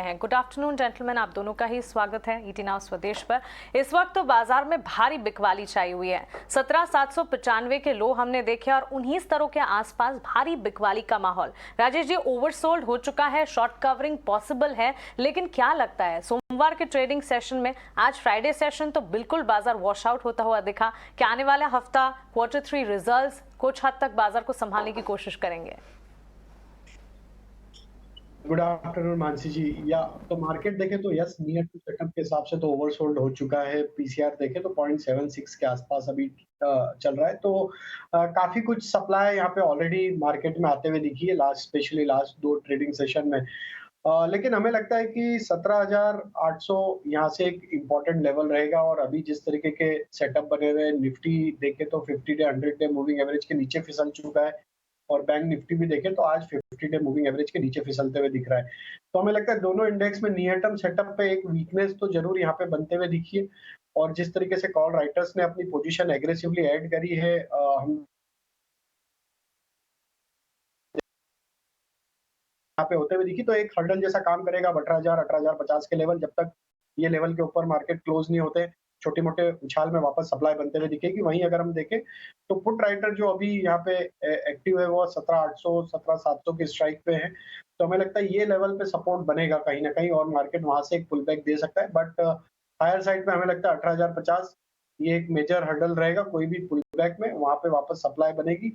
हैं। Good afternoon gentleman, आप दोनों का ही स्वागत है ईटी नाउ स्वदेश पर। इस वक्त तो बाजार में भारी बिकवाली छाई हुई है। 17,795 के लो हमने देखे और उन्हीं स्तरों के आसपास भारी बिकवाली का माहौल। राजेश जी, ओवरसोल्ड हो चुका है, शॉर्ट कवरिंग पॉसिबल है, लेकिन क्या लगता है सोमवार के ट्रेडिंग सेशन में, आज फ्राइडे सेशन तो बिल्कुल बाजार वॉश आउट होता हुआ दिखा, क्या आने वाला हफ्ता Q3 रिजल्ट्स कुछ हद तक बाजार को संभालने की कोशिश करेंगे? गुड आफ्टरनून मानसी जी। या तो मार्केट देखे तो यस, नियर टू सेटअप के हिसाब से तो ओवरसोल्ड हो चुका है। पीसीआर देखे तो 0.76 के आसपास अभी चल रहा है, तो काफी कुछ सप्लाई यहाँ पे ऑलरेडी मार्केट में आते हुए दिखी है स्पेशली लास्ट 2 ट्रेडिंग सेशन में। लेकिन हमें लगता है कि 17,800 यहाँ से एक इम्पोर्टेंट लेवल रहेगा, और अभी जिस तरीके के सेटअप बने हुए निफ्टी देखे तो 50 डे 100 डे मूविंग एवरेज के नीचे फिसल चुका है, और बैंक निफ्टी भी देखें तो आज 50 डे मूविंग एवरेज के नीचे फिसलते हुए दिख रहा है। तो हमें लगता है दोनों इंडेक्स में नियर टर्म सेटअप पे एक वीकनेस तो जरूर यहाँ पे बनते हुए दिखी है, और जिस तरीके से कॉल राइटर्स ने अपनी पोजीशन एग्रेसिवली ऐड करी है, हम यहाँ पे होते हुए दिखी, तो एक हर्डल जैसा काम करेगा 18,000 18,050 के लेवल। जब तक ये लेवल के ऊपर मार्केट क्लोज नहीं होते, छोटे मोटे उछाल में वापस सप्लाई बनते हुए दिखेगी। वहीं अगर हम देखें तो पुट राइटर जो अभी यहाँ पे एक्टिव है वो 17,800 17,700 के स्ट्राइक पे है, तो हमें लगता है ये लेवल पे सपोर्ट बनेगा कहीं ना कहीं, और मार्केट वहां से एक पुल बैक दे सकता है। बट हायर साइड पे हमें लगता है 18,050 ये एक मेजर हर्डल रहेगा। कोई भी पुल बैक में वहां पे वापस सप्लाई बनेगी।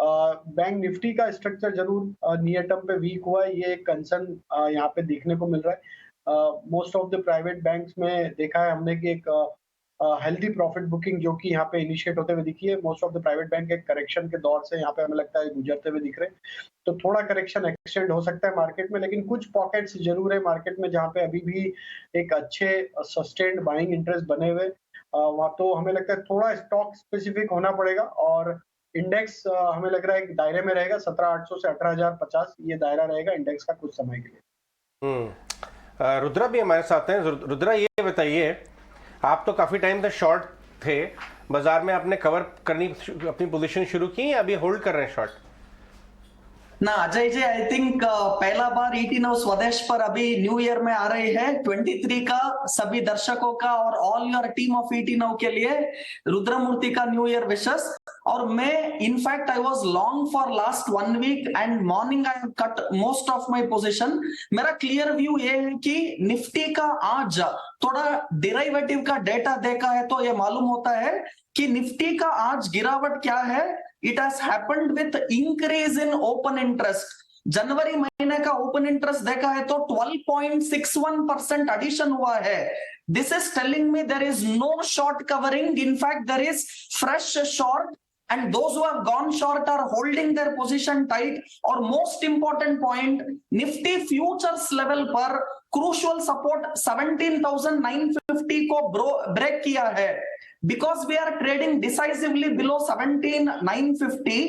बैंक निफ्टी का स्ट्रक्चर जरूर नियर टर्म पे वीक हुआ है, ये एक कंसर्न यहाँ पे देखने को मिल रहा है। Most of the private banks में देखा है हमने कि एक हेल्दी प्रॉफिट बुकिंग जो कि यहाँ पे इनिशिएट होते हुए दिखी है। Most of the private bank एक करेक्शन के दौर से यहाँ पे हमें लगता है गुजरते हुए दिख रहे हैं, तो थोड़ा करेक्शन एक्सटेंड हो सकता है मार्केट में। लेकिन कुछ पॉकेट्स जरूर है मार्केट में जहाँ पे अभी भी एक अच्छे सस्टेन्ड बाइंग इंटरेस्ट बने हुए, वहाँ तो हमें लगता है थोड़ा स्टॉक स्पेसिफिक होना पड़ेगा, और इंडेक्स हमें लग रहा है एक दायरे में रहेगा 17,800 से 18,050, ये दायरा रहेगा इंडेक्स का कुछ समय के लिए। रुद्रा भी हमारे साथ हैं। रुद्रा, ये बताइए, आप तो काफी टाइम तक शॉर्ट थे बाजार में, आपने कवर करनी अपनी पोजीशन शुरू की या अभी होल्ड कर रहे हैं शॉर्ट? ना अजय जी, आई थिंक पहला बार ईटी नाउ स्वदेश पर अभी न्यू ईयर में आ रही है 23 का, सभी दर्शकों का और all your team of ET Now के लिए रुद्रमूर्ति का न्यू ईयर विशेस। और मैं in fact I was long for last 1 week and morning I have cut most of my position. मेरा क्लियर व्यू ये है कि निफ्टी का आज थोड़ा डेरिवेटिव का डेटा देखा है तो ये मालूम होता है कि निफ्टी का आज गिरावट क्या है। It has happened with increase in open interest. जनवरी महीने का ओपन इंटरेस्ट देखा है तो 12.61% एडिशन हुआ है। This is telling me there is no short covering, in fact there is fresh short, and those who have gone short are holding their position tight. और most important point, Nifty futures level पर crucial support 17,950 को break किया है, because we are trading decisively below 17,950,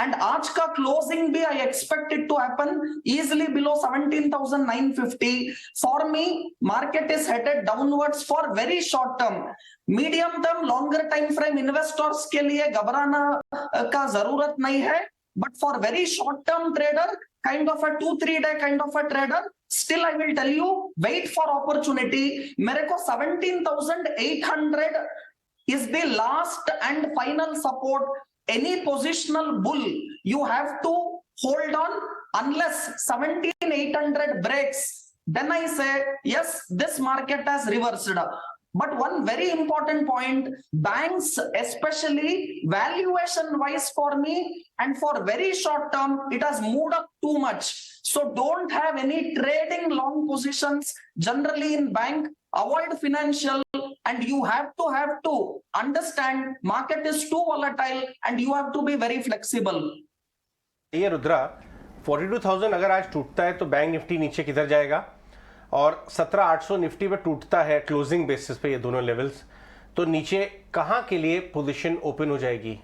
and आज का closing भी I expect it to happen easily below 17,950. For me, market is headed downwards for very short term. Medium term longer time frame investors के लिए घबराना का जरूरत नहीं है, but for very short term trader, kind of a 2-3 day kind of a trader, still I will tell you wait for opportunity. मेरे को 17,800 is the last and final support. Any positional bull you have to hold on unless 17,800 breaks, then I say yes, this market has reversed. But one very important point, banks especially valuation wise for me and for very short term, it has moved up too much. So don't have any trading long positions generally in bank, avoid financial, and you have to understand market is too volatile and you have to be very flexible. ये रुद्रा, 42,000 अगर आज टूटता है तो bank Nifty नीचे किधर जाएगा, और 17,800 निफ्टी पे टूटता है क्लोजिंग बेसिस पे, ये दोनों लेवल्स, तो नीचे कहां के लिए पोजीशन ओपन हो जाएगी?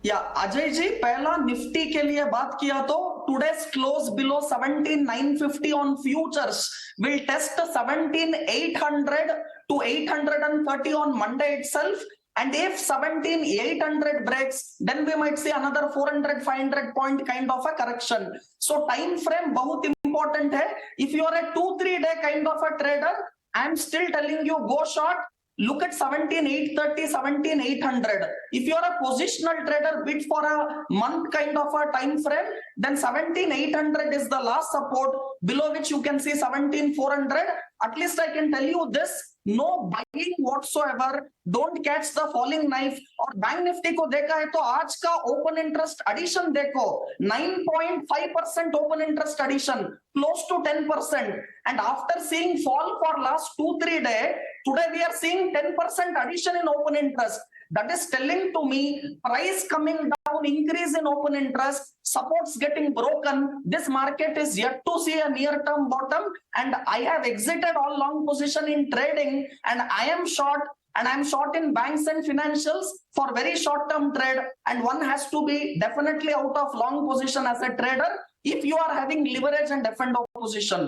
या अजय जी, पहला निफ्टी के लिए बात किया तो today's close below 17,950 on futures will test 17,800 to 830 on Monday itself. And if 17,800 breaks, then we might see another 400-500 point kind of a correction. So time frame बहुत इंपॉर्टेंट है. If you are a 2-3 day kind of a trader, I am still telling you go short. Look at 17,830, 17,800. If you are a positional trader bid for a month kind of a time frame, then 17,800 is the last support, below which you can see 17,400. At least I can tell you this, no buying whatsoever. Don't catch the falling knife. और bank Nifty को देखा है तो आज का open interest addition देखो, 9.5% open interest addition, close to 10%. And after seeing fall for last 2-3 days, today we are seeing 10% addition in open interest. That is telling to me price coming down, increase in open interest, supports getting broken. This market is yet to see a near-term bottom, and I have exited all long position in trading, and I am short. And I'm short in banks and financials for very short-term trade. And one has to be definitely out of long position as a trader if you are having leverage and defend opposition.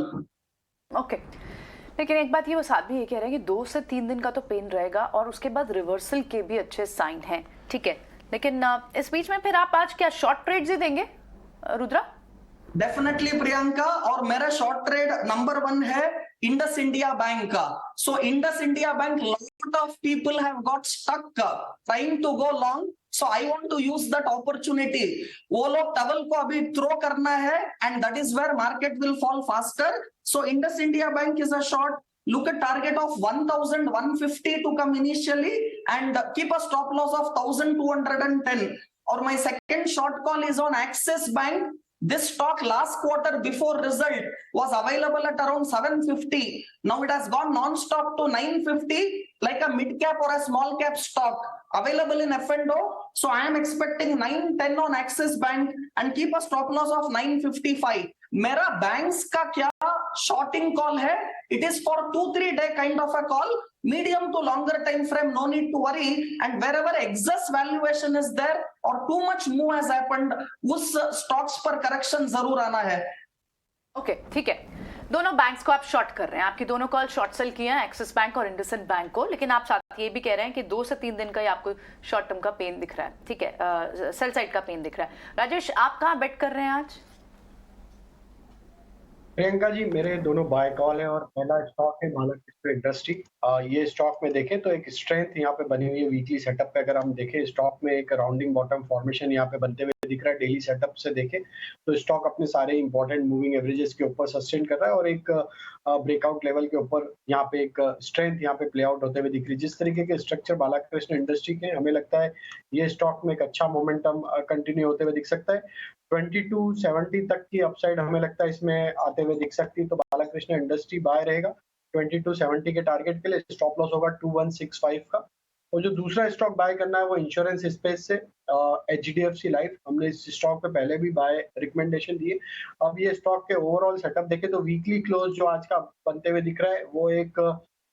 Okay लेकिन एक बात ये वो साथ भी ये कह रहे हैं कि 2 से 3 दिन का तो पेन रहेगा और उसके बाद रिवर्सल के भी अच्छे साइन हैं, ठीक है, लेकिन इस बीच में फिर आप आज क्या शॉर्ट ट्रेड्स ही देंगे रुद्रा? डेफिनेटली प्रियंका, और मेरा शॉर्ट ट्रेड नंबर 1 है इंडस इंडिया बैंक का. So Indus India bank, lot of people have got stuck trying to go long, so I want to use that opportunity. वो लोग टवल को अभी throw करना है, and that is where market will fall faster. So Indus India Bank is a short. Look at target of 1,150 to come initially, and keep a stop loss of 1,210. Or my second short call is on Axis Bank. This stock last quarter before result was available at around 750. Now it has gone non-stop to 950, like a mid cap or a small cap stock available in F&O. So I am expecting 910 on Axis Bank and keep a stop loss of 955. मेरा banks का क्या shorting call है? It is for 2-3 day kind of a call. Medium to longer time frame, no need to worry. And wherever excess valuation is there or too much move has happened, उस stocks पर correction जरूर आना है. Okay ठीक है, दोनों banks को आप शॉर्ट कर रहे हैं, आपकी दोनों कॉल शॉर्ट सेल किए हैं, एक्सिस बैंक और इंडसइंड बैंक को, लेकिन आप साथ ये भी कह रहे हैं कि 2 से 3 दिन का ही आपको शॉर्ट टर्म का पेन दिख रहा है, ठीक है, सेल साइड का पेन दिख रहा है. राजेश, आप कहाँ बेट कर रहे हैं आज? प्रियंका जी, मेरे दोनों बाय कॉल है और पहला स्टॉक है बालाकृष्ण इंडस्ट्री. ये स्टॉक में देखें तो एक स्ट्रेंथ यहाँ पे बनी हुई है वीकली सेटअप पे. अगर हम देखें स्टॉक में एक राउंडिंग बॉटम फॉर्मेशन यहाँ पे बनते हुए दिख रहा है. डेली सेटअप से देखें तो स्टॉक अपने सारे इंपॉर्टेंट मूविंग एवरेजेस के ऊपर सस्टेन कर रहा है और एक ब्रेकआउट लेवल के ऊपर यहाँ पे एक स्ट्रेंथ यहाँ पे प्ले आउट होते हुए दिख रही है. जिस तरीके के स्ट्रक्चर बालाकृष्ण इंडस्ट्री के, हमें लगता है ये स्टॉक में एक अच्छा मोमेंटम कंटिन्यू होते हुए दिख सकता है. 2270 तक की अपसाइड हमें लगता है इसमें आते हुए दिख सकती है, तो बालाकृष्ण इंडस्ट्री बाय रहेगा. 2270 के टारगेट के लिए स्टॉप लॉस होगा 2165 का. और जो दूसरा स्टॉक बाय करना है वो इंश्योरेंस स्पेस से HDFC लाइफ. हमने इस स्टॉक पे पहले भी बाय रिकमेंडेशन दिए. अब ये स्टॉक के ओवरऑल सेटअप देखें तो वीकली क्लोज जो आज का बनते हुए दिख रहा है वो एक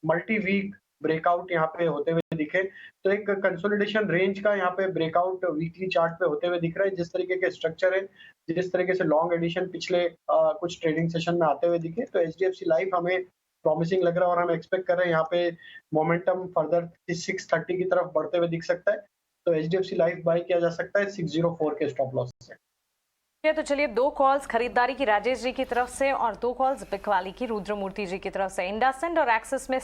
मल्टी वीक ब्रेकआउट यहाँ पे होते हुए दिखे, तो एक कंसोलिडेशन रेंज का यहाँ पे ब्रेकआउट वीकली चार्ट पे होते हुए दिख रहा है. जिस तरीके के स्ट्रक्चर है, जिस तरीके से लॉन्ग एडिशन पिछले कुछ ट्रेडिंग सेशन में आते हुए दिखे, तो HDFC लाइफ हमें प्रॉमिसिंग लग रहा है और हम एक्सपेक्ट कर रहे हैं यहाँ पे मोमेंटम फर्दर 630 की तरफ बढ़ते हुए दिख सकता है. तो HDFC लाइफ बाय किया जा सकता है 604 के स्टॉप लॉस से. तो चलिए 2 कॉल्स खरीदारी की राजेश जी की तरफ से और 2 कॉल्स बिकवाली की रुद्रमूर्ति जी की तरफ से. इंडसइंड और एक्सिस में